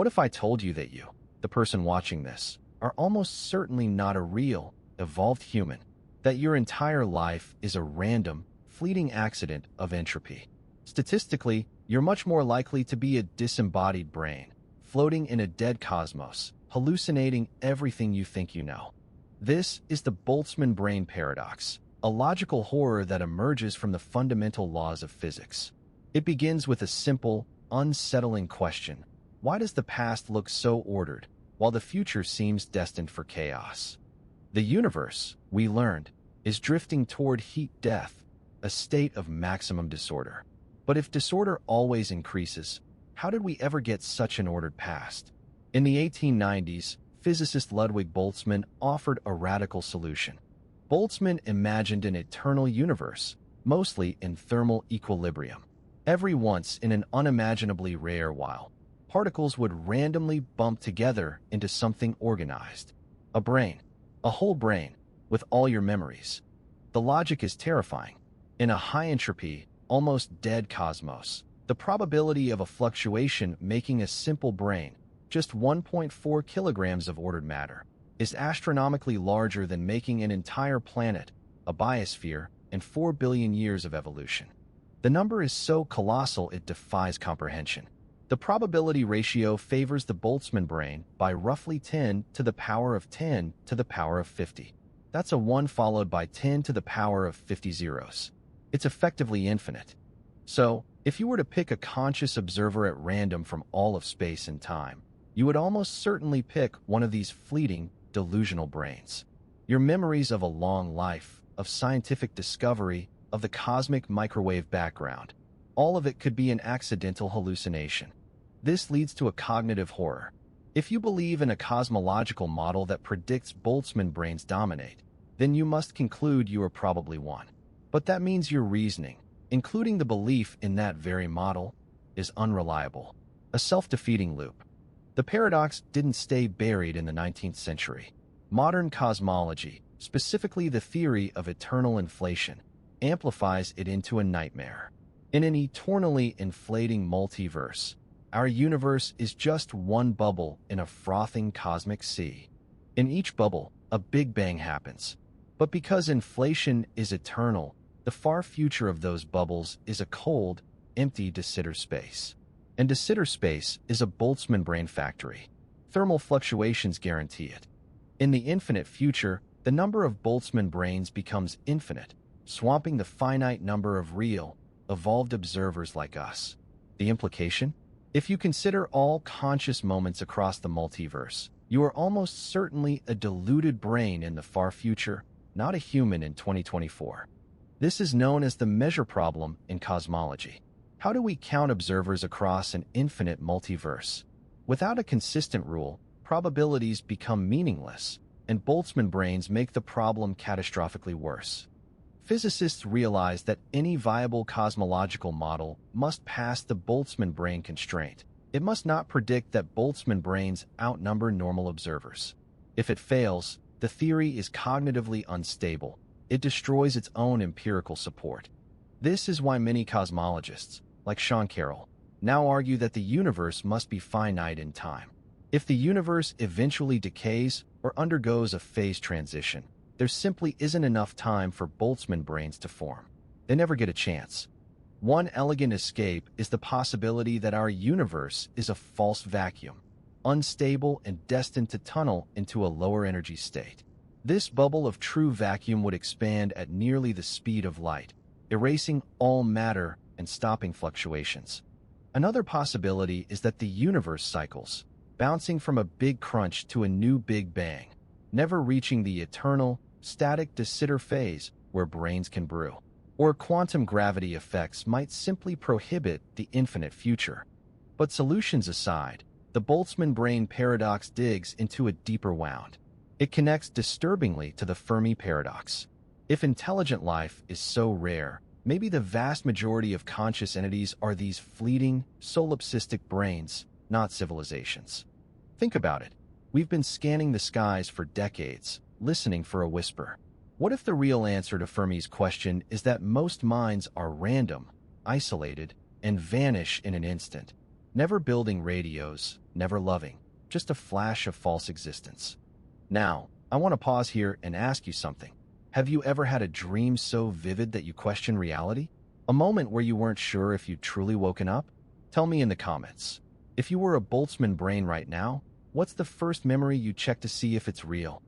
What if I told you that you, the person watching this, are almost certainly not a real, evolved human, that your entire life is a random, fleeting accident of entropy? Statistically, you're much more likely to be a disembodied brain, floating in a dead cosmos, hallucinating everything you think you know. This is the Boltzmann Brain paradox, a logical horror that emerges from the fundamental laws of physics. It begins with a simple, unsettling question. Why does the past look so ordered, while the future seems destined for chaos? The universe, we learned, is drifting toward heat death, a state of maximum disorder. But if disorder always increases, how did we ever get such an ordered past? In the 1890s, physicist Ludwig Boltzmann offered a radical solution. Boltzmann imagined an eternal universe, mostly in thermal equilibrium. Every once in an unimaginably rare while, particles would randomly bump together into something organized. A brain. A whole brain, with all your memories. The logic is terrifying. In a high-entropy, almost dead cosmos, the probability of a fluctuation making a simple brain, just 1.4 kilograms of ordered matter, is astronomically larger than making an entire planet, a biosphere, and 4 billion years of evolution. The number is so colossal it defies comprehension. The probability ratio favors the Boltzmann brain by roughly 10 to the power of 10 to the power of 50. That's a 1 followed by 10 to the power of 50 zeros. It's effectively infinite. So, if you were to pick a conscious observer at random from all of space and time, you would almost certainly pick one of these fleeting, delusional brains. Your memories of a long life, of scientific discovery, of the cosmic microwave background, all of it could be an accidental hallucination. This leads to a cognitive horror. If you believe in a cosmological model that predicts Boltzmann brains dominate, then you must conclude you are probably one. But that means your reasoning, including the belief in that very model, is unreliable. A self-defeating loop. The paradox didn't stay buried in the 19th century. Modern cosmology, specifically the theory of eternal inflation, amplifies it into a nightmare. In an eternally inflating multiverse, our universe is just one bubble in a frothing cosmic sea. In each bubble, a Big Bang happens. But because inflation is eternal, the far future of those bubbles is a cold, empty de Sitter space. And de Sitter space is a Boltzmann brain factory. Thermal fluctuations guarantee it. In the infinite future, the number of Boltzmann brains becomes infinite, swamping the finite number of real, evolved observers like us. The implication? If you consider all conscious moments across the multiverse, you are almost certainly a deluded brain in the far future, not a human in 2024. This is known as the measure problem in cosmology. How do we count observers across an infinite multiverse? Without a consistent rule, probabilities become meaningless, and Boltzmann brains make the problem catastrophically worse. Physicists realize that any viable cosmological model must pass the Boltzmann brain constraint. It must not predict that Boltzmann brains outnumber normal observers. If it fails, the theory is cognitively unstable. It destroys its own empirical support. This is why many cosmologists, like Sean Carroll, now argue that the universe must be finite in time. If the universe eventually decays or undergoes a phase transition, there simply isn't enough time for Boltzmann brains to form. They never get a chance. One elegant escape is the possibility that our universe is a false vacuum, unstable and destined to tunnel into a lower energy state. This bubble of true vacuum would expand at nearly the speed of light, erasing all matter and stopping fluctuations. Another possibility is that the universe cycles, bouncing from a big crunch to a new Big Bang, never reaching the eternal, static de Sitter phase where brains can brew. Or quantum gravity effects might simply prohibit the infinite future. But solutions aside, the Boltzmann brain paradox digs into a deeper wound. It connects disturbingly to the Fermi paradox. If intelligent life is so rare, maybe the vast majority of conscious entities are these fleeting, solipsistic brains, not civilizations. Think about it. We've been scanning the skies for decades, listening for a whisper. What if the real answer to Fermi's question is that most minds are random, isolated, and vanish in an instant? Never building radios, never loving, just a flash of false existence. Now, I want to pause here and ask you something. Have you ever had a dream so vivid that you question reality? A moment where you weren't sure if you'd truly woken up? Tell me in the comments. If you were a Boltzmann brain right now, what's the first memory you check to see if it's real?